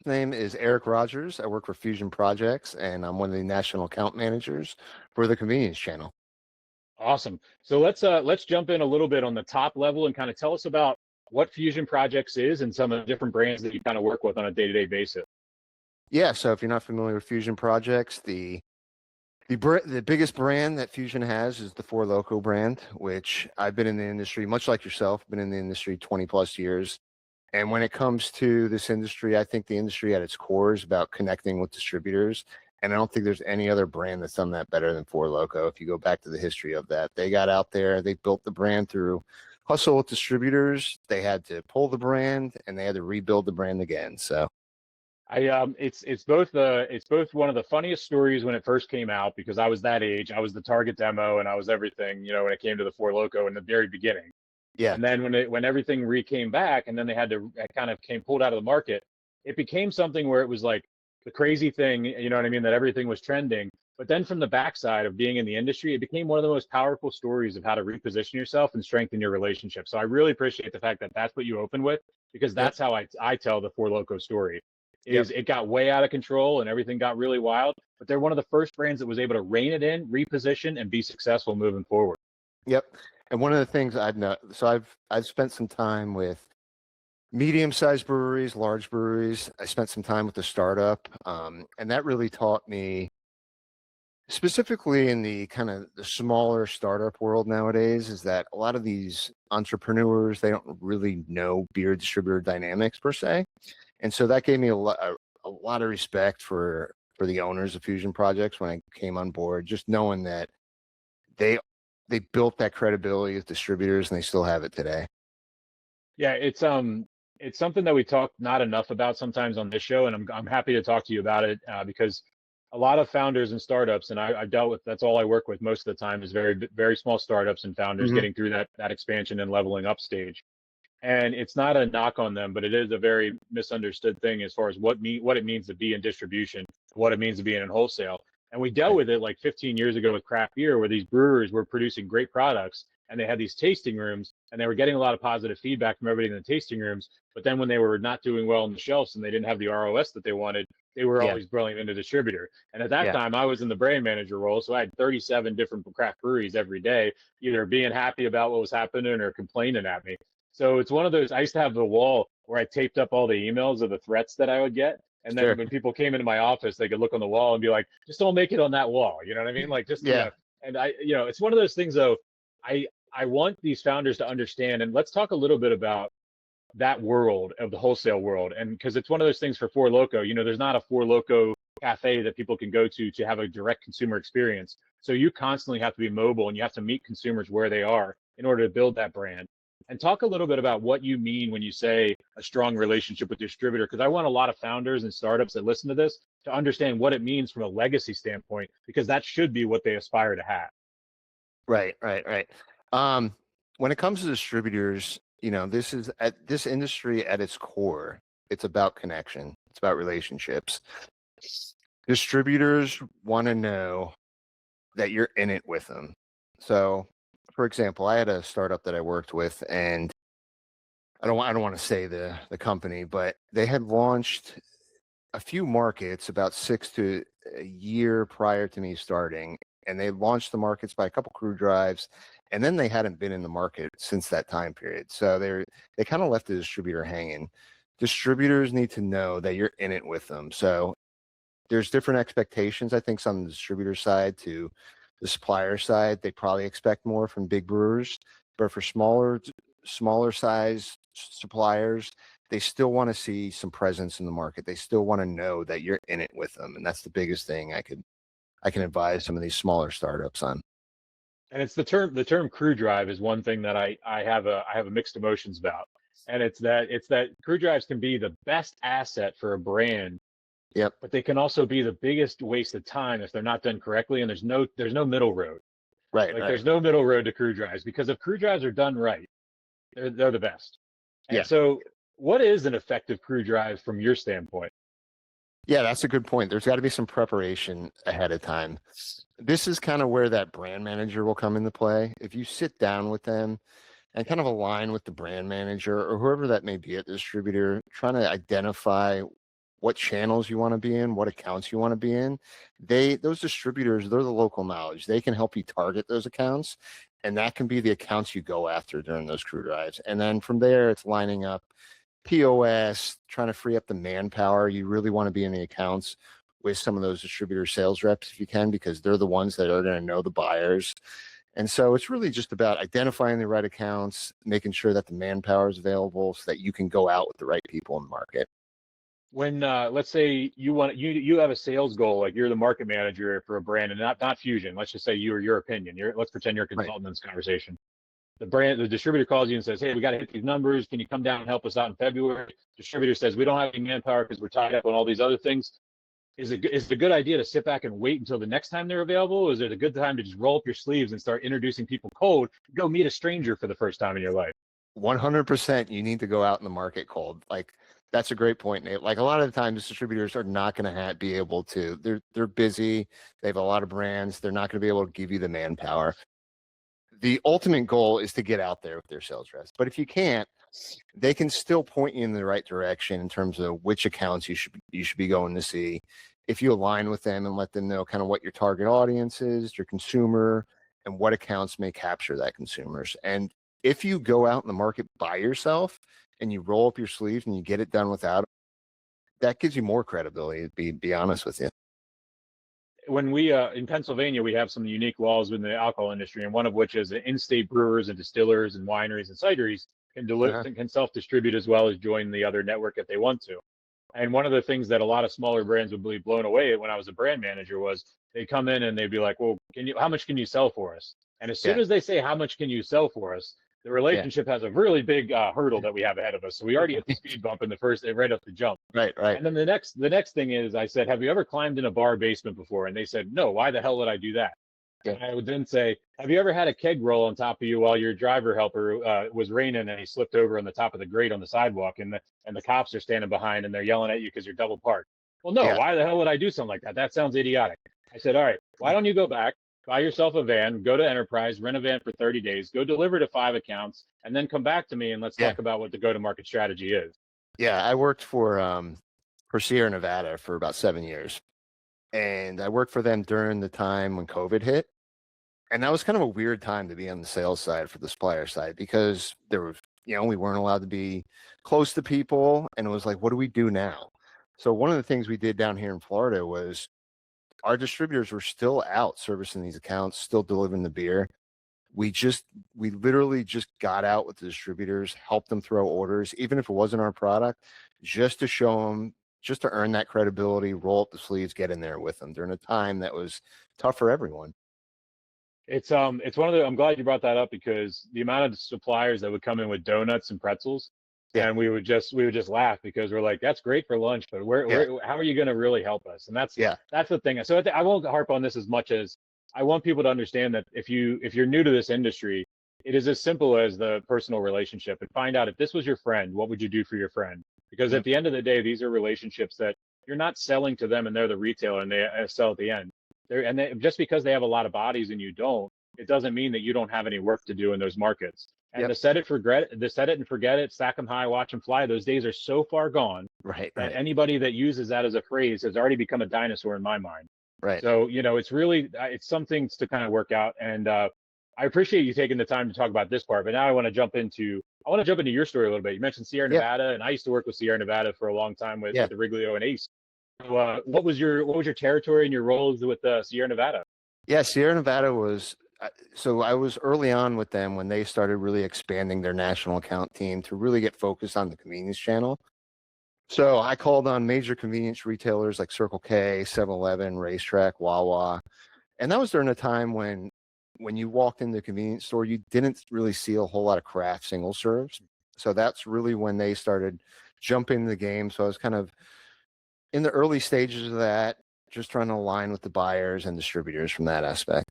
name is Eric Rogers. I work for Phusion Projects, and I'm one of the national account managers for the convenience channel. Awesome. So let's jump in a little bit on the top level and kind of tell us about what Phusion Projects is and some of the different brands that you kind of work with on a day-to-day basis. Yeah, so if you're not familiar with Phusion Projects, the biggest brand that Phusion has is the Four Loko brand, which I've been in the industry, much like yourself, been in the industry 20 plus years. And when it comes to this industry, I think the industry at its core is about connecting with distributors. And I don't think there's any other brand that's done that better than Four Loko. If you go back to the history of that, they got out there, they built the brand through hustle with distributors. They had to pull the brand and they had to rebuild the brand again. So It's both one of the funniest stories when it first came out because I was that age. I was the target demo and I was everything, when it came to the Four Loko in the very beginning. yeah, And then when everything came back and then they had to kind of came pulled out of the market, it became something where it was like the crazy thing, you know what I mean, that everything was trending. But then from the backside of being in the industry, it became one of the most powerful stories of how to reposition yourself and strengthen your relationship. So I really appreciate the fact that that's what you open with because yep, that's how I tell the Four Loko story. yep. Is it got way out of control and everything got really wild, but they're one of the first brands that was able to rein it in, reposition, and be successful moving forward. Yep. And one of the things I've know, so I've spent some time with medium-sized breweries, large breweries. I spent some time with the startup, and that really taught me, specifically in the kind of the smaller startup world nowadays, is that a lot of these entrepreneurs, they don't really know beer distributor dynamics per se, and so that gave me a lot of respect for the owners of Phusion Projects when I came on board, just knowing that they they built that credibility with distributors and they still have it today. Yeah, it's something that we talk not enough about sometimes on this show, and I'm happy to talk to you about it because a lot of founders and startups, and I've dealt with that's all I work with most of the time is very small startups and founders Hmm. getting through that expansion and leveling up stage. And it's not a knock on them, but it is a very misunderstood thing as far as what it means to be in distribution, what it means to be in wholesale. And we dealt Right. with it like 15 years ago with craft beer, where these brewers were producing great products and they had these tasting rooms and they were getting a lot of positive feedback from everybody in the tasting rooms. But then when they were not doing well on the shelves and they didn't have the ROS that they wanted, they were Yeah. always brilliant into distributor. And at that Yeah. time, I was in the brand manager role, so I had 37 different craft breweries every day, either being happy about what was happening or complaining at me. So it's one of those. I used to have the wall where I taped up all the emails of the threats that I would get. And then Sure. when people came into my office, they could look on the wall and be like, just don't make it on that wall. You know what I mean? Like Yeah. and it's one of those things though. I, I want these founders to understand, and let's talk a little bit about that world of the wholesale world. And because it's one of those things for Four Loko, there's not a Four Loko cafe that people can go to have a direct consumer experience. So you constantly have to be mobile and you have to meet consumers where they are in order to build that brand. And talk a little bit about what you mean when you say a strong relationship with distributor, because I want a lot of founders and startups that listen to this to understand what it means from a legacy standpoint, because that should be what they aspire to have. Right. Right. Right. Um, when it comes to distributors, this is at this industry at its core. It's about connection. It's about relationships. Distributors want to know that you're in it with them. So, for example, I had a startup that I worked with, and I don't want to say the company, but they had launched a few markets about 6 to a year prior to me starting, and they launched the markets by a couple crew drives, and then they hadn't been in the market since that time period. So they kind of left the distributor hanging. Distributors need to know that you're in it with them. So there's different expectations, I think, on the distributor side to the supplier side. They probably expect more from big brewers, but for smaller size suppliers, they still want to see some presence in the market. They still want to know that you're in it with them, and that's the biggest thing I can advise some of these smaller startups on. And it's the term crew drive is one thing that I have a mixed emotions about. And it's that crew drives can be the best asset for a brand, Yep. but they can also be the biggest waste of time if they're not done correctly. And there's no middle road. Right. Like Right. there's no middle road to crew drives because if crew drives are done right, they're the best. And Yeah. so what is an effective crew drive from your standpoint? Yeah, that's a good point. There's got to be some preparation ahead of time. This is kind of where that brand manager will come into play. If you sit down with them and kind of align with the brand manager or whoever that may be at the distributor, trying to identify what channels you want to be in, what accounts you want to be in. Those distributors, they're the local knowledge. They can help you target those accounts, and that can be the accounts you go after during those crew drives. And then from there, it's lining up POS, trying to free up the manpower. You really want to be in the accounts with some of those distributor sales reps if you can, because they're the ones that are going to know the buyers. And so it's really just about identifying the right accounts, making sure that the manpower is available so that you can go out with the right people in the market. When let's say you have a sales goal, like you're the market manager for a brand, and not Phusion. Let's just say your opinion. Let's pretend you're a Right. consultant in this conversation. The distributor calls you and says, "Hey, we got to hit these numbers. Can you come down and help us out in February?" Distributor says, "We don't have any manpower because we're tied up on all these other things." Is it a good idea to sit back and wait until the next time they're available? Or is it a good time to just roll up your sleeves and start introducing people cold? Go meet a stranger for the first time in your life. 100% you need to go out in the market cold. Like, that's a great point, Nate. Like, a lot of the times distributors are not going to be able to, they're busy. They have a lot of brands. They're not going to be able to give you the manpower. The ultimate goal is to get out there with their sales reps. But if you can't, they can still point you in the right direction in terms of which accounts you should be going to see. If you align with them and let them know kind of what your target audience is, your consumer, and what accounts may capture that consumers. And if you go out in the market by yourself and you roll up your sleeves and you get it done without, that gives you more credibility, to be honest with you. When we in Pennsylvania, we have some unique laws within the alcohol industry, and one of which is that in-state brewers and distillers and wineries and cideries can self-distribute as well as join the other network if they want to. And one of the things that a lot of smaller brands would be blown away at when I was a brand manager was they come in and they'd be like, "Well, how much can you sell for us?" And as soon Yeah. as they say, "How much can you sell for us?" the Yeah. relationship has a really big hurdle that we have ahead of us. So we already hit the speed bump in the first, right off the jump. Right. Right. And then the next thing is, I said, "Have you ever climbed in a bar basement before?" And they said, "No. Why the hell would I do that?" Yeah. And I would then say, "Have you ever had a keg roll on top of you while your driver helper was raining and he slipped over on the top of the grate on the sidewalk, and the cops are standing behind and they're yelling at you because you're double parked?" "Well, no. Yeah. Why the hell would I do something like that? That sounds idiotic." I said, "All right. Why don't you go back, buy yourself a van, go to Enterprise, rent a van for 30 days, go deliver to 5 accounts, and then come back to me and let's Yeah. talk about what the go-to-market strategy is." Yeah. I worked for Sierra Nevada for about 7 years. And I worked for them during the time when COVID hit. And that was kind of a weird time to be on the sales side for the supplier side, because there was, we weren't allowed to be close to people. And it was like, what do we do now? So one of the things we did down here in Florida was our distributors were still out servicing these accounts, still delivering the beer. We literally just got out with the distributors, helped them throw orders, even if it wasn't our product, just to show them, just to earn that credibility, roll up the sleeves, get in there with them during a time that was tough for everyone. It's one of the, I'm glad you brought that up, because the amount of suppliers that would come in with donuts and pretzels, Yeah. and we would just laugh, because we're like, "That's great for lunch, but how are you going to really help us?" And that's Yeah. the thing. So I won't harp on this as much as I want people to understand that if you're new to this industry, it is as simple as the personal relationship, and find out, if this was your friend, what would you do for your friend? Because at the end of the day, these are relationships that you're not selling to them and they're the retailer and they sell at the end. Just because they have a lot of bodies and you don't, it doesn't mean that you don't have any work to do in those markets. And Yep. the set it and forget it, stack them high, watch them fly, those days are so far gone Right. that Right. anybody that uses that as a phrase has already become a dinosaur in my mind. Right. So, it's really, it's some things to kind of work out. And I appreciate you taking the time to talk about this part, but now I want to jump into your story a little bit. You mentioned Sierra Yeah. Nevada, and I used to work with Sierra Nevada for a long time with Yeah. the Riglio and Ace. So, what was your territory and your roles with Sierra Nevada? Yeah. Sierra Nevada was, so I was early on with them when they started really expanding their national account team to really get focused on the convenience channel. So I called on major convenience retailers like Circle K, 7-Eleven, Racetrack, Wawa. And that was during a time when you walked in the convenience store, you didn't really see a whole lot of craft single serves. So that's really when they started jumping the game. So I was kind of in the early stages of that, just trying to align with the buyers and distributors from that aspect.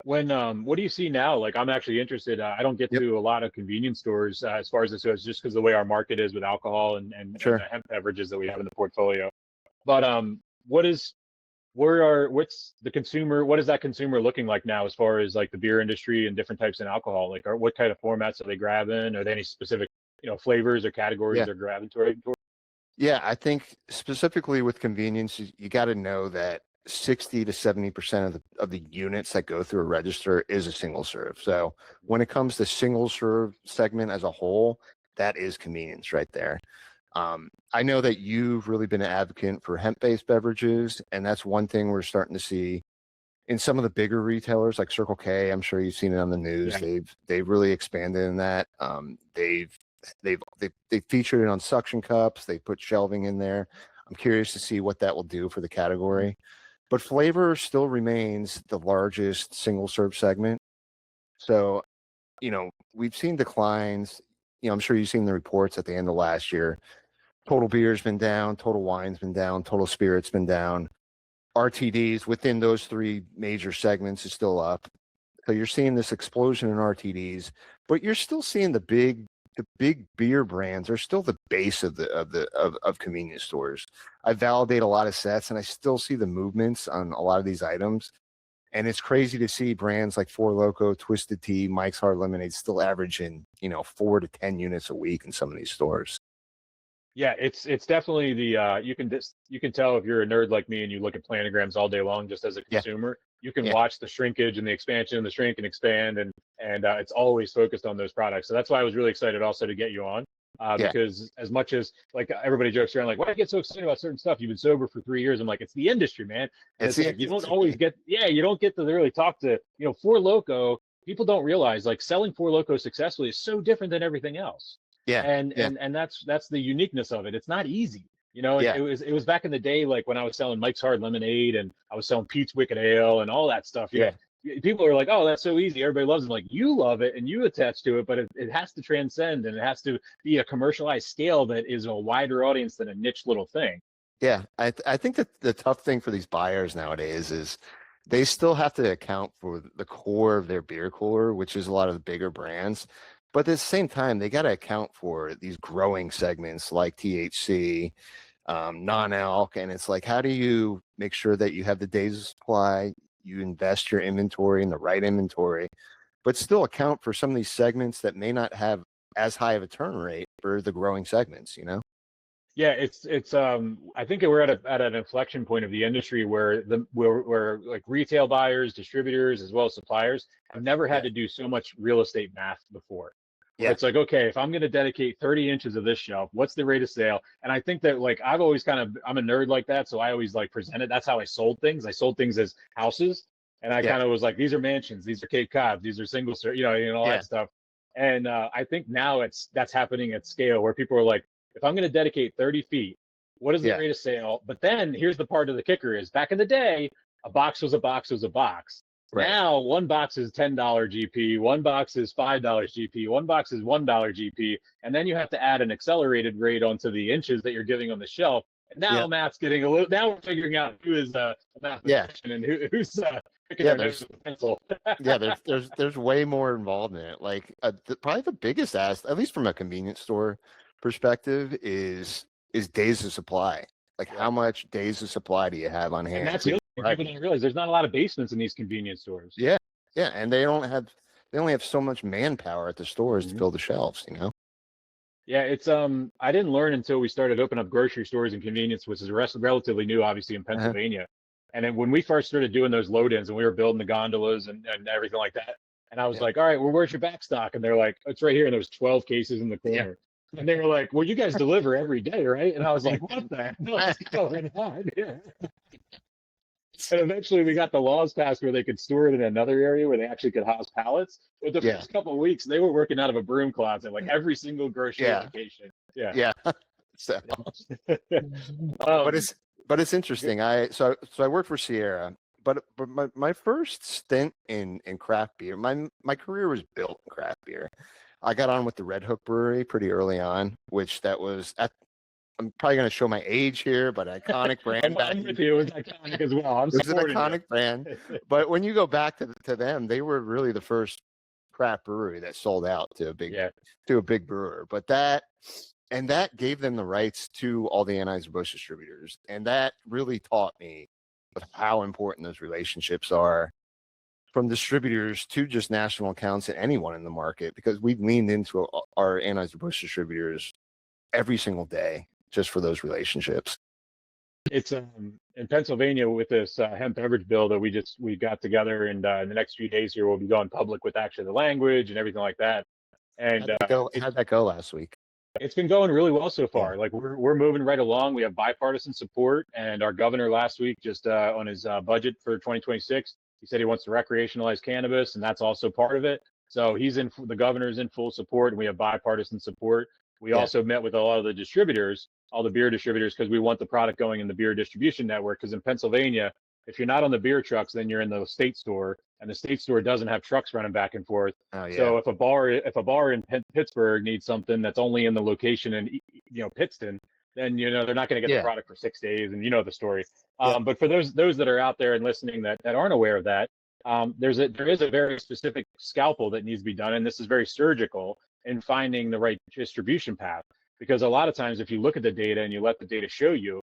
What do you see now? Like, I'm actually interested. I don't get Yep. to a lot of convenience stores as far as this goes, just because the way our market is with alcohol and the Sure. hemp beverages that we have in the portfolio. But what's the consumer? What is that consumer looking like now, as far as like the beer industry and different types of alcohol? Like, what kind of formats are they grabbing? Are there any specific flavors or categories Yeah. they're gravitating towards? Yeah, I think specifically with convenience, you got to know that 60 to 70% of the units that go through a register is a single serve. So when it comes to single serve segment as a whole, that is convenience right there. I know that you've really been an advocate for hemp-based beverages, and that's one thing we're starting to see in some of the bigger retailers like Circle K. I'm sure you've seen it on the news. Yeah. They've really expanded in that. They've featured it on suction cups. They put shelving in there. I'm curious to see what that will do for the category. But flavor still remains the largest single serve segment. So, we've seen declines. I'm sure you've seen the reports at the end of last year. Total beer's been down, total wine's been down, total spirit's been down. RTDs within those three major segments is still up. So you're seeing this explosion in RTDs, but you're still seeing the big beer brands are still the base of convenience stores. I validate a lot of sets and I still see the movements on a lot of these items. And it's crazy to see brands like Four Loko, Twisted Tea, Mike's Hard Lemonade still averaging, 4 to 10 units a week in some of these stores. Yeah, it's definitely the you can tell if you're a nerd like me and you look at planograms all day long just as a Yeah, consumer. You can yeah, watch the shrinkage and the expansion and the shrink and expand and it's always focused on those products. So that's why I was really excited also to get you on. yeah. Because as much as like everybody jokes around like, why do you get so excited about certain stuff? You've been sober for 3 years. I'm like, it's the industry, man. And It's it's the like you don't get to really talk to, Four Loko. People don't realize like selling Four Loko successfully is so different than everything else. yeah, And yeah, and and that's the uniqueness of it. It's not easy. yeah, It was back in the day, like when I was selling Mike's Hard Lemonade and I was selling Pete's Wicked Ale and all that stuff. yeah. People are like, oh, that's so easy. Everybody loves it. Like you love it and you attach to it, but it has to transcend and it has to be a commercialized scale that is a wider audience than a niche little thing. Yeah, I think that the tough thing for these buyers nowadays is they still have to account for the core of their beer cooler, which is a lot of the bigger brands. But at the same time, they got to account for these growing segments like THC, non-alc, and it's like, how do you make sure that you have the days of supply, you invest your inventory in the right inventory, but still account for some of these segments that may not have as high of a turn rate for the growing segments? Yeah, it's I think we're at an inflection point of the industry where where like retail buyers, distributors, as well as suppliers have never had Yeah, to do so much real estate math before. Where yeah, it's like, okay, if I'm going to dedicate 30 inches of this shelf, what's the rate of sale? And I think that like I've always I'm a nerd like that, so I always like present it. That's how I sold things. I sold things as houses, and I yeah, kind of was like, these are mansions, these are Cape Cod, these are single, all yeah, that stuff. And I think now that's happening at scale where people are like, if I'm going to dedicate 30 feet, what is the yeah. rate of sale? But then here's the part of the kicker is back in the day, a box was a box was a box. Right. Now one box is $10 GP, one box is $5 GP, one box is $1 GP, and then you have to add an accelerated rate onto the inches that you're giving on the shelf. And now Yeah. math's getting a little. Now we're figuring out who is a Yeah. mathematician and who's picking Yeah. their nose with a pencil. Yeah. There's way more involved in it. Like probably the biggest ask, at least from a convenience store perspective, is days of supply. Like Yeah, how much days of supply do you have on and hand? that's the other thing Right. people don't realize. There's not a lot of basements in these convenience stores. Yeah. Yeah. And they only have so much manpower at the stores to Mhm. fill the shelves. Yeah, it's I didn't learn until we started opening up grocery stores and convenience, which is relatively new, obviously in Uh-huh. Pennsylvania. And then when we first started doing those load-ins and we were building the gondolas and everything like that, and I was Yeah. like, all right, well, where's your back stock? And they're like, it's right here. And there was 12 cases in the Yeah. corner. And they were like, well, you guys deliver every day, right? And I was like, what the hell is going on here? And eventually we got the laws passed where they could store it in another area where they actually could house pallets. But the Yeah. first couple of weeks, they were working out of a broom closet, like every single grocery Yeah. location. Yeah. Yeah. So but um, it's but it's interesting. I worked for Sierra, but my first stint in craft beer, my career was built in craft beer. I got on with the Red Hook Brewery pretty early on, which that was at I'm probably going to show my age here, but iconic brand back I'm in with you. It was iconic as well. I'm it was an supporting you. iconic brand. But when you go back to them, they were really the first craft brewery that sold out Yeah. to a big brewer. But that gave them the rights to all the Anheuser-Busch distributors. And that really taught me of how important those relationships are from distributors to just national accounts and anyone in the market, because we've leaned into our Anheuser-Busch distributors every single day. just for those relationships. It's in Pennsylvania with this hemp beverage bill that we got together, and in the next few days here we'll be going public with actually the language and everything like that. And How'd that go last week? it's been going really well so Yeah. far. Like we're moving right along. We have bipartisan support, and our governor last week just on his budget for 2026, he said he wants to recreationalize cannabis, and that's also part of it. So the governor's in full support, and we have bipartisan support. We Yeah. also met with a lot of the distributors, all the beer distributors, because we want the product going in the beer distribution network. Because in Pennsylvania, if you're not on the beer trucks, then you're in the state store, and the state store doesn't have trucks running back and forth. Oh, yeah. So if a bar in Pittsburgh needs something that's only in the location in Pittston, then they're not going to get the product for 6 days, and the story. But for those that are out there and listening that aren't aware of that, there is a very specific scalpel that needs to be done, and this is very surgical in finding the right distribution path. Because a lot of times, if you look at the data and you let the data show you,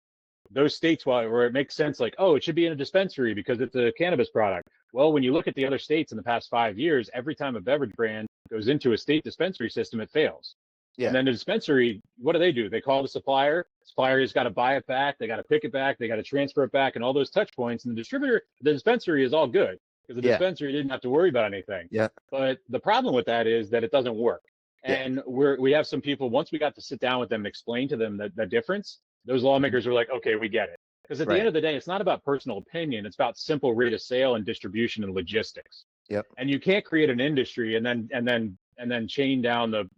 those states where it makes sense, like, oh, it should be in a dispensary because it's a cannabis product. Well, when you look at the other states in the past 5 years, every time a beverage brand goes into a state dispensary system, it fails. Yeah. And then the dispensary, what do? They call the supplier. The supplier has got to buy it back. They got to pick it back. They got to transfer it back, and all those touch points. And the dispensary is all good because the dispensary didn't have to worry about anything. Yeah. But the problem with that is that it doesn't work. And we have some people, once we got to sit down with them and explain to them the difference, those lawmakers were like, okay, we get it. Because at the end of the day, it's not about personal opinion. It's about simple rate of sale and distribution and logistics. Yep. And you can't create an industry and then chain down the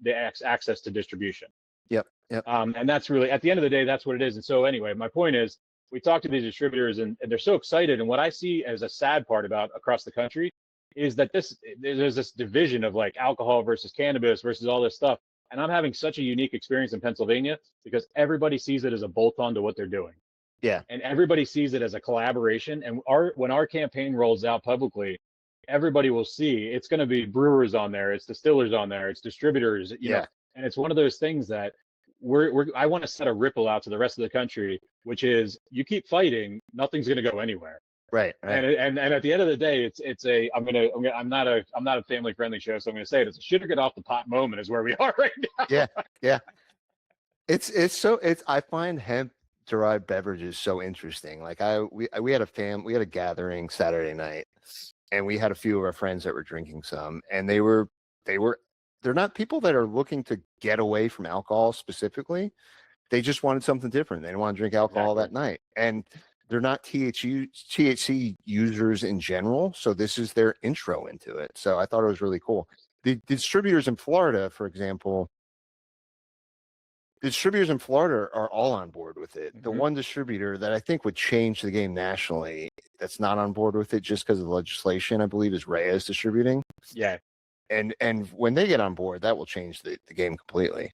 access to distribution. Yep. Yep. And that's really, at the end of the day, that's what it is. And so anyway, my point is, we talk to these distributors and they're so excited. And what I see as a sad part about across the country is that there's this division of like alcohol versus cannabis versus all this stuff. And I'm having such a unique experience in Pennsylvania because everybody sees it as a bolt-on to what they're doing. Yeah. And everybody sees it as a collaboration. And when our campaign rolls out publicly, everybody will see it's going to be brewers on there, it's distillers on there, it's distributors, you know. And it's one of those things that I want to set a ripple out to the rest of the country, which is you keep fighting, nothing's going to go anywhere. Right. And at the end of the day, I'm not a family friendly show, so I'm going to say it. It's a shit or get off the pot moment is where we are right now. Yeah. I find hemp derived beverages so interesting. Like we had a gathering Saturday night, and we had a few of our friends that were drinking some, and they're not people that are looking to get away from alcohol specifically. They just wanted something different. They didn't want to drink alcohol that night, and they're not THC users in general. So this is their intro into it. So I thought it was really cool. The distributors in Florida, for example, are all on board with it. Mm-hmm. The one distributor that I think would change the game nationally that's not on board with it just because of the legislation, I believe, is Reyes Distributing. Yeah. And when they get on board, that will change the game completely.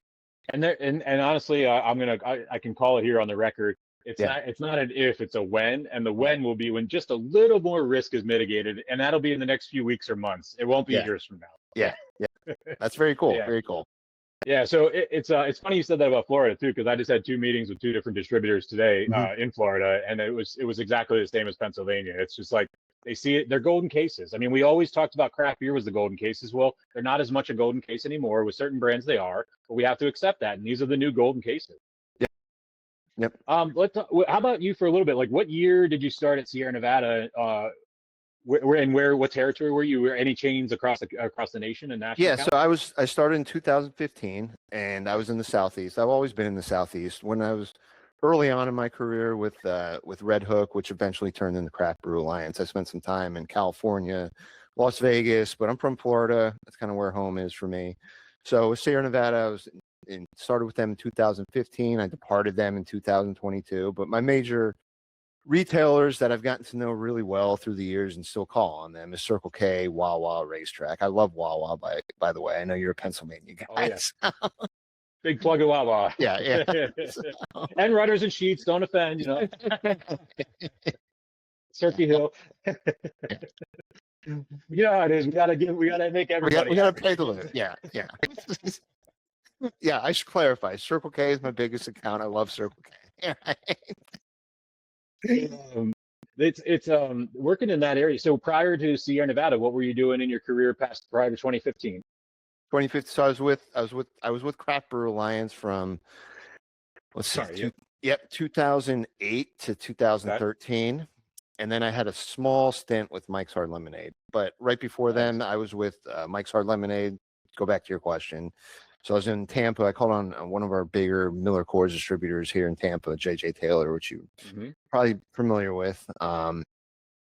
And honestly, I can call it here on the record. It's not an if, it's a when, and the when will be when just a little more risk is mitigated, and that'll be in the next few weeks or months. It won't be years from now. Yeah. That's very cool. Very cool. Yeah, so it's funny you said that about Florida too, because I just had 2 meetings with 2 different distributors today in Florida, and it was exactly the same as Pennsylvania. It's just like they see it, they're golden cases. I mean, we always talked about craft beer was the golden cases. Well, they're not as much a golden case anymore. With certain brands, they are, but we have to accept that, and these are the new golden cases. Yep. Let's talk, how about you for a little bit? Like, what year did you start at Sierra Nevada? What territory were you? Were any chains across the nation and national? Yeah, so I started in 2015, and I was in the Southeast. I've always been in the Southeast. When I was early on in my career with Red Hook, which eventually turned into Craft Brew Alliance, I spent some time in California, Las Vegas, but I'm from Florida. That's kind of where home is for me. So with Sierra Nevada, I was started with them in 2015. I departed them in 2022. But my major retailers that I've gotten to know really well through the years and still call on them is Circle K, Wawa, Racetrack. I love Wawa, by the way. I know you're a Pennsylvania guy. Oh, yeah. Big plug of Wawa. Yeah. And Rudders and Sheets, don't offend, Turkey Hill. You know how it is. We gotta make everybody. We gotta pay the limit. Yeah. Yeah, I should clarify. Circle K is my biggest account. I love Circle K. It's working in that area. So prior to Sierra Nevada, what were you doing in your career prior to 2015? 2015. So I was with Craft Brew Alliance from let's see, Sorry. yep, 2008 to That 2013. And then I had a small stint with Mike's Hard Lemonade. But right before nice. then, I was with Mike's Hard Lemonade. Go back to your question. So I was in Tampa. I called on one of our bigger Miller Coors distributors here in Tampa, JJ Taylor, which you Hmm. probably familiar with.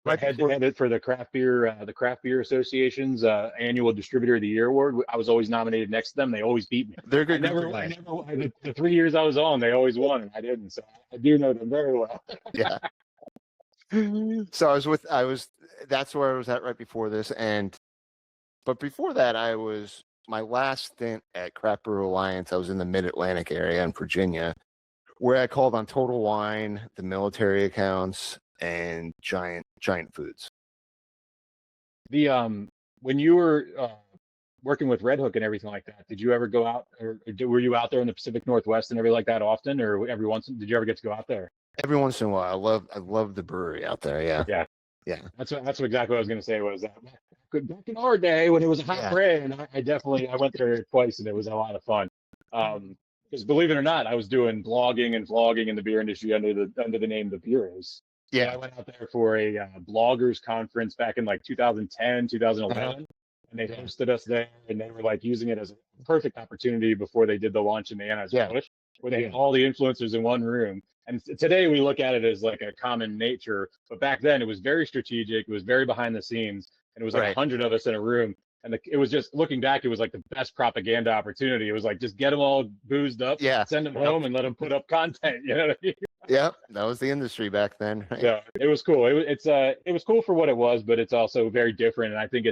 Right Head before, headed for the Craft Beer Association's annual Distributor of the Year award. I was always nominated next to them. They always beat me. they're a I good group of never, I guys. never. The 3 years I was on, they always won, and I didn't. So I do know them very well. Yeah. So that's where I was at right before this. But before that, my last stint at Craft Brew Alliance. I was in the Mid-Atlantic area in Virginia, where I called on Total Wine, the military accounts, and Giant Foods. When you were working with Red Hook and everything like that, did you ever go out, were you out there in the Pacific Northwest and everything like that often, or every once? Did you ever get to go out there? Every once in a while, I love the brewery out there. Yeah, Yeah, yeah, that's what exactly what I was going to say was that back in our day when it was a hot yeah, brand, I definitely I went there twice and it was a lot of fun. Because believe it or not, I was doing blogging and vlogging in the beer industry under the name The Bureaus. And yeah. I went out there for a bloggers conference back in like 2010, Uh-huh. 2011, and they hosted us there, and they were like using it as a perfect opportunity before they did the launch in the Yeah, Anheuser-Busch, where they yeah, had all the influencers in one room. And today we look at it as like a common nature, but back then it was very strategic. It was very behind the scenes, and it was like right. 100 of us in a room. And it was just looking back, it was like the best propaganda opportunity. It was like just get them all boozed up, Yeah, send them yep, home, and let them put up content. You know what I mean? yep. That was the industry back then, right? So it was cool. It was cool for what it was, but it's also very different. And I think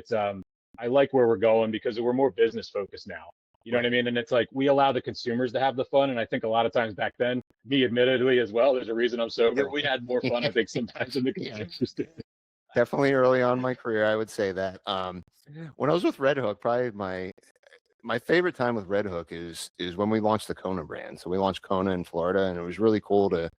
I like where we're going because we're more business focused now. You know what I Right. mean? And it's like we allow the consumers to have the fun. And I think a lot of times back then, me admittedly as well, there's a reason I'm sober. We had more fun, I think, sometimes than the Yeah, consumers did. definitely early on in my career, I would say that. When I was with Red Hook, probably my favorite time with Red Hook is when we launched the Kona brand. So we launched Kona in Florida, and it was really cool to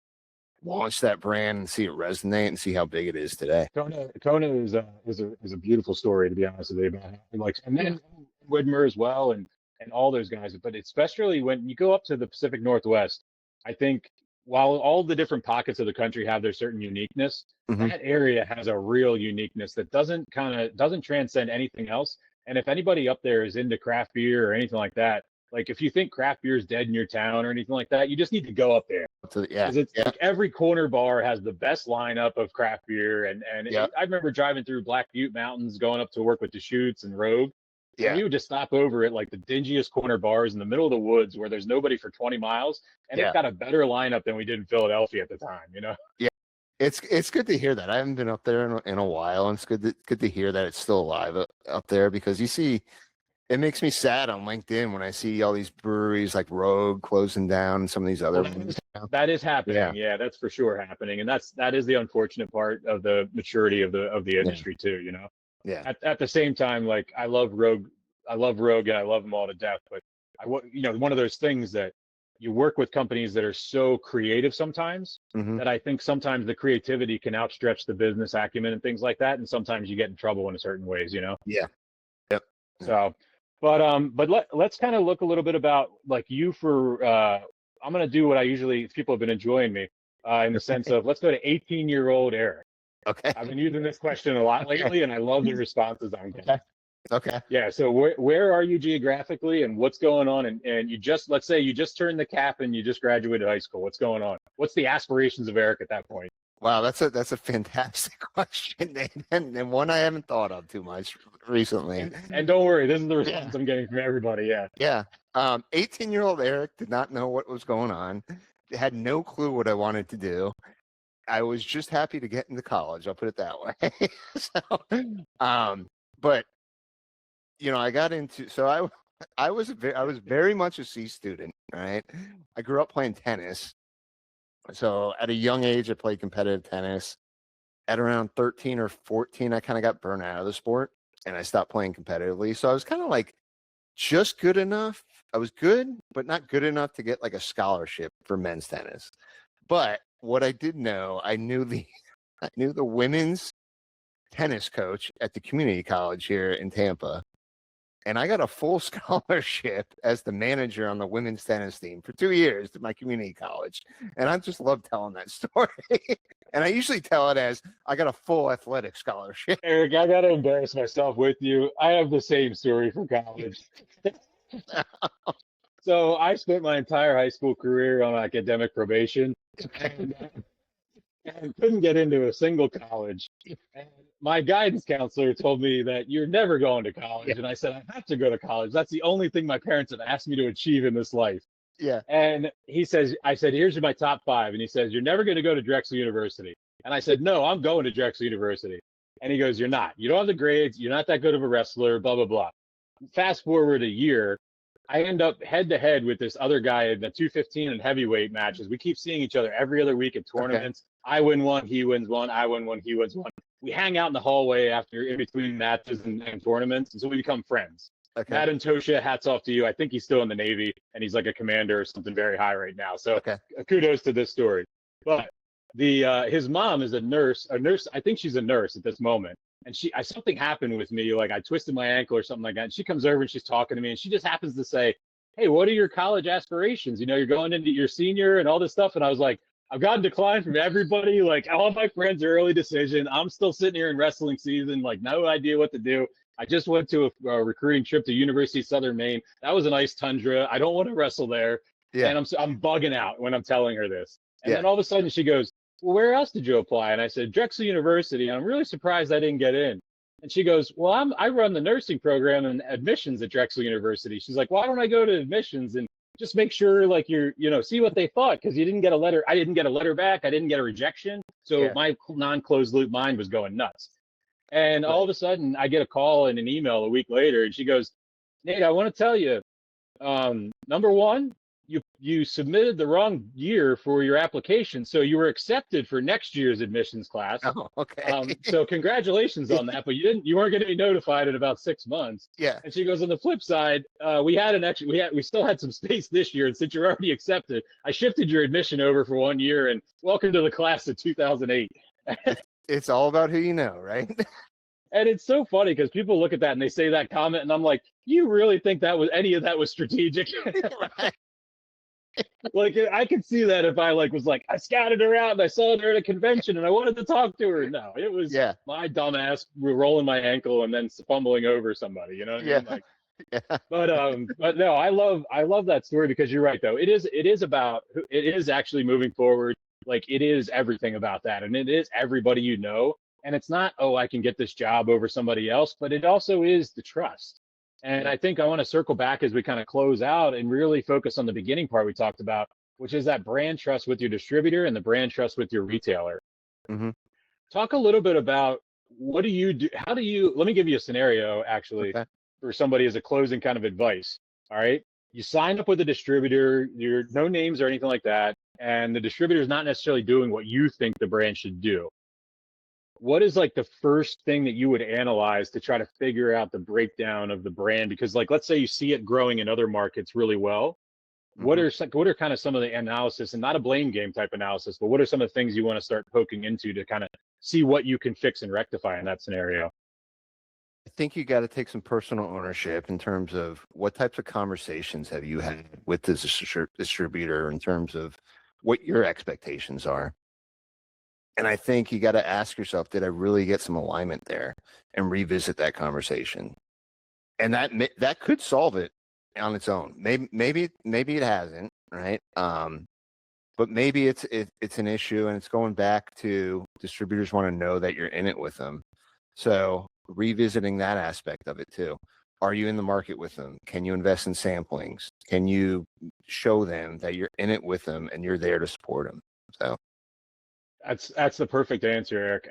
launch that brand and see it resonate and see how big it is today. Kona is a beautiful story, to be honest with you, about like, and Yeah. then Widmer as well, and all those guys. But especially when you go up to the Pacific Northwest, I think while all the different pockets of the country have their certain uniqueness, Hmm. that area has a real uniqueness that doesn't transcend anything else. And if anybody up there is into craft beer or anything like that, like if you think craft beer is dead in your town or anything like that, you just need to go up there So yeah, because it's yeah, like every corner bar has the best lineup of craft beer. yeah, I remember driving through Black Butte Mountains, going up to work with Deschutes and Rogue, and yeah, we would just stop over at like the dingiest corner bars in the middle of the woods where there's nobody for 20 miles, and it yeah, got a better lineup than we did in Philadelphia at the time. You know? yeah. It's good to hear that. I haven't been up there in a while, and it's good to hear that it's still alive up there because you see, it makes me sad on LinkedIn when I see all these breweries like Rogue closing down and some of these other Well, ones. that is Yeah, happening. Yeah, that's for sure happening, and that is the unfortunate part of the maturity of the yeah, industry too. You know? yeah, At the same time, like I love Rogue, and I love them all to death. But one of those things that you work with companies that are so creative sometimes hmm, that I think sometimes the creativity can outstretch the business acumen and things like that, and sometimes you get in trouble in certain ways, you know. yeah, yep, yep. So, but let's kind of look a little bit about like you for I'm gonna do what I usually people have been enjoying me in the sense of let's go to 18-year-old Eric. Okay, I've been using this question a lot okay, lately, and I love the responses I'm getting. okay, okay. Yeah. So where are you geographically and what's going on? And you just, let's say you just turned the cap and you just graduated high school. What's going on? What's the aspirations of Eric at that point? Wow, that's a fantastic question, Nathan, and one I haven't thought of too much recently. And don't worry, this is the Yeah, response I'm getting from everybody. Yeah. yeah. 18-year-old Eric did not know what was going on, had no clue what I wanted to do. I was just happy to get into college. I'll put it that way. Um, but I got into so I was very much a C student, right? I grew up playing tennis. So at a young age, I played competitive tennis. At around 13 or 14, I kind of got burnt out of the sport and I stopped playing competitively. So I was kind of like just good enough. I was good, but not good enough to get like a scholarship for men's tennis. But what I did know, I knew the women's tennis coach at the community college here in Tampa. and I got a full scholarship as the manager on the women's tennis team for 2 years at my community college. And I just love telling that story. And I usually tell it as I got a full athletic scholarship. Eric, I got to embarrass myself with you. I have the same story from college. So I spent my entire high school career on academic probation and couldn't get into a single college. And my guidance counselor told me that you're never going to college. Yeah. And I said, I have to go to college. That's the only thing my parents have asked me to achieve in this life. Yeah. And he says, I said, here's my top five. And he says, you're never going to go to Drexel University. And I said, no, I'm going to Drexel University. And he goes, you're not. You don't have the grades. You're not that good of a wrestler, blah, blah, blah. Fast forward a year, I end up head to head with this other guy in the 215 and heavyweight matches. We keep seeing each other every other week at tournaments. Okay. I win one, he wins one. I win one, he wins one. We hang out in the hallway after in between matches and tournaments. And so we become friends. Okay. Matt and Tosha, hats off to you. I think he's still in the Navy and he's like a commander or something very high right now. So kudos to this story. But his mom is a nurse. I think she's a nurse at this moment. And something happened with me, like I twisted my ankle or something like that. And she comes over and she's talking to me and she just happens to say, hey, what are your college aspirations? You know, you're going into your senior and all this stuff. And I was like, I've gotten declined from everybody. Like all my friends are early decision. I'm still sitting here in wrestling season, like no idea what to do. I just went to a recruiting trip to University of Southern Maine. That was a nice tundra. I don't want to wrestle there. Yeah. And I'm bugging out when I'm telling her this. And then all of a sudden she goes, well, where else did you apply? And I said, Drexel University. And I'm really surprised I didn't get in. And she goes, well, I run the nursing program and admissions at Drexel University. She's like, why don't I go to admissions and just make sure like see what they thought? Because you didn't get a letter. I didn't get a letter back. I didn't get a rejection. So my non-closed loop mind was going nuts. And all of a sudden I get a call and an email a week later. And she goes, Nate, I want to tell you, number one, you submitted the wrong year for your application, so you were accepted for next year's admissions class. Oh, okay. So congratulations on that, but you weren't going to be notified in about 6 months. Yeah. And she goes, on the flip side, we still had some space this year, and since you're already accepted, I shifted your admission over for 1 year, and welcome to the class of 2008. It's all about who you know, right? And it's so funny because people look at that and they say that comment, and I'm like, you really think any of that was strategic? Right. Like I could see that if I I scouted her out and I saw her at a convention and I wanted to talk to her. No, it was my dumbass rolling my ankle and then fumbling over somebody. You know what I mean? Like, but no, I love that story because you're right though. It is actually moving forward. Like it is everything about that, and it is everybody you know. And it's not, oh, I can get this job over somebody else, but it also is the trust. And I think I want to circle back as we kind of close out and really focus on the beginning part we talked about, which is that brand trust with your distributor and the brand trust with your retailer. Mm-hmm. Talk a little bit about what do you do? Let me give you a scenario actually for somebody as a closing kind of advice. All right. You sign up with a distributor, you're no names or anything like that. And the distributor is not necessarily doing what you think the brand should do. What is like the first thing that you would analyze to try to figure out the breakdown of the brand? Because let's say you see it growing in other markets really well. Mm-hmm. What are kind of some of the analysis, and not a blame game type analysis, but what are some of the things you want to start poking into to kind of see what you can fix and rectify in that scenario? I think you got to take some personal ownership in terms of what types of conversations have you had with this distributor in terms of what your expectations are. And I think you got to ask yourself, did I really get some alignment there, and revisit that conversation? And that could solve it on its own. Maybe it hasn't, right? But maybe it's an issue, and it's going back to distributors want to know that you're in it with them. So revisiting that aspect of it too. Are you in the market with them? Can you invest in samplings? Can you show them that you're in it with them and you're there to support them? So. That's the perfect answer, Eric.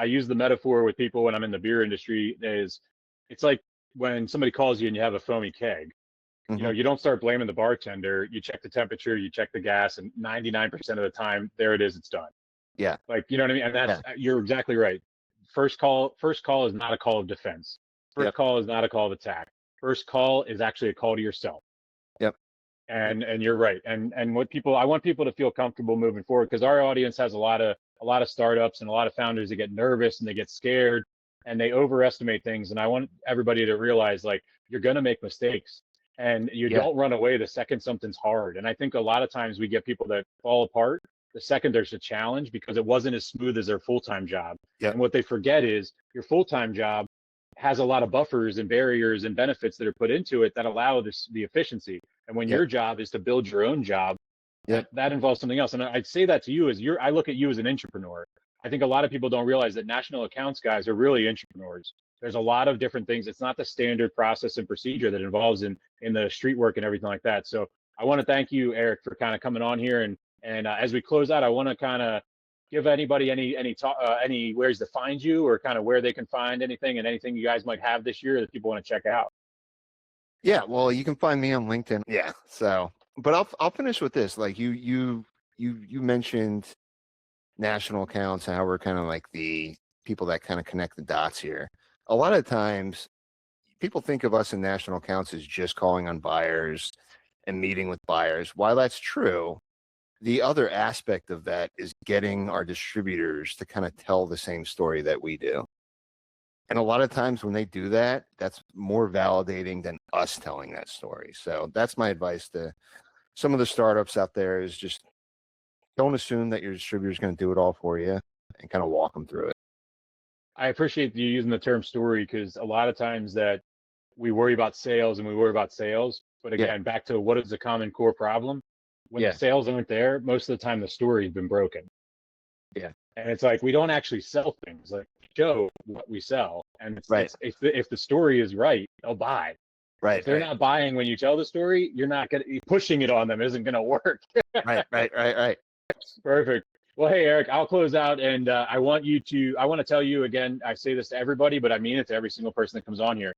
I use the metaphor with people when I'm in the beer industry it's like when somebody calls you and you have a foamy keg. Mm-hmm. You don't start blaming the bartender. You check the temperature, you check the gas, and 99% of the time, there it is, it's done. Yeah. Like, you know what I mean? And you're exactly right. First call is not a call of defense. First call is not a call of attack. First call is actually a call to yourself. Yep. And you're right. And I want people to feel comfortable moving forward, because our audience has a lot of startups and a lot of founders that get nervous and they get scared. and they overestimate things. And I want everybody to realize, like, you're going to make mistakes, and you Yeah. don't run away the second something's hard. And I think a lot of times we get people that fall apart the second there's a challenge because it wasn't as smooth as their full-time job. Yep. And what they forget is your full-time job has a lot of buffers and barriers and benefits that are put into it that allow the efficiency. And when Yep. your job is to build your own job, Yep. that involves something else. And I'd say that to you as I look at you as an intrapreneur. I think a lot of people don't realize that national accounts guys are really intrapreneurs. There's a lot of different things. It's not the standard process and procedure that involves in the street work and everything like that. So I want to thank you, Eric, for kind of coming on here. And as we close out, I want to kind of give anybody any ways to find you, or kind of where they can find anything and anything you guys might have this year that people want to check out. Yeah, well, you can find me on LinkedIn. Yeah. So, but I'll finish with this. Like you mentioned national accounts and how we're kind of like the people that kind of connect the dots here. A lot of times people think of us in national accounts as just calling on buyers and meeting with buyers. While that's true, the other aspect of that is getting our distributors to kind of tell the same story that we do. And a lot of times when they do that, that's more validating than us telling that story. So that's my advice to some of the startups out there, is just don't assume that your distributor is going to do it all for you, and kind of walk them through it. I appreciate you using the term story, because a lot of times that we worry about sales and we worry about sales. But again, back to what is the common core problem? When the sales aren't there, most of the time the story has been broken. Yeah. And it's like, we don't actually sell things, like show what we sell. And if the story is right, they'll buy. Right. If they're not buying when you tell the story, you're not gonna pushing it on them isn't gonna work. Right. Perfect. Well, hey, Eric, I'll close out, and I want to tell you again, I say this to everybody, but I mean it to every single person that comes on here.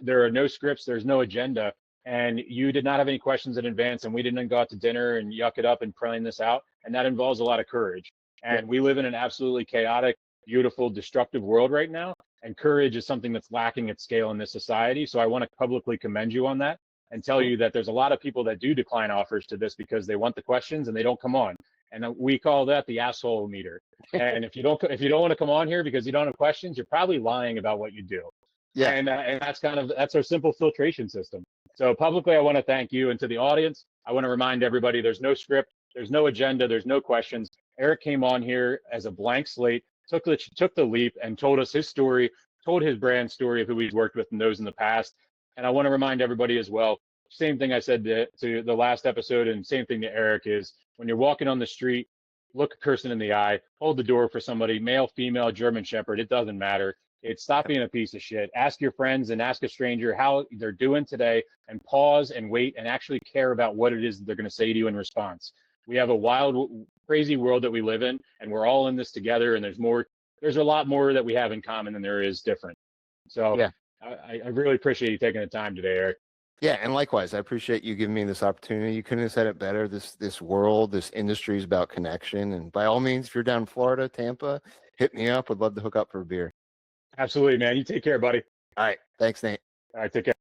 There are no scripts, there's no agenda, and you did not have any questions in advance, and we didn't go out to dinner and yuck it up and plan this out, and that involves a lot of courage. And we live in an absolutely chaotic, beautiful, destructive world right now, and courage is something that's lacking at scale in this society. So I want to publicly commend you on that and tell you that there's a lot of people that do decline offers to this because they want the questions and they don't come on. And we call that the asshole meter. And if you don't want to come on here because you don't have questions, you're probably lying about what you do. Yeah. And that's our simple filtration system. So publicly, I want to thank you, and to the audience, I want to remind everybody: there's no script, there's no agenda, there's no questions. Eric came on here as a blank slate, took the leap, and told us his story, told his brand story of who he's worked with and those in the past. And I want to remind everybody as well, same thing I said to the last episode, and same thing to Eric, is when you're walking on the street, look a person in the eye, hold the door for somebody, male, female, German Shepherd, it doesn't matter. It's stop being a piece of shit. Ask your friends and ask a stranger how they're doing today, and pause and wait and actually care about what it is that they're going to say to you in response. We have a wild, crazy world that we live in, and we're all in this together, and there's a lot more that we have in common than there is different. So I really appreciate you taking the time today, Eric. Yeah, and likewise, I appreciate you giving me this opportunity. You couldn't have said it better. This world, this industry is about connection. And by all means, if you're down in Florida, Tampa, hit me up. Would love to hook up for a beer. Absolutely, man. You take care, buddy. All right. Thanks, Nate. All right, take care.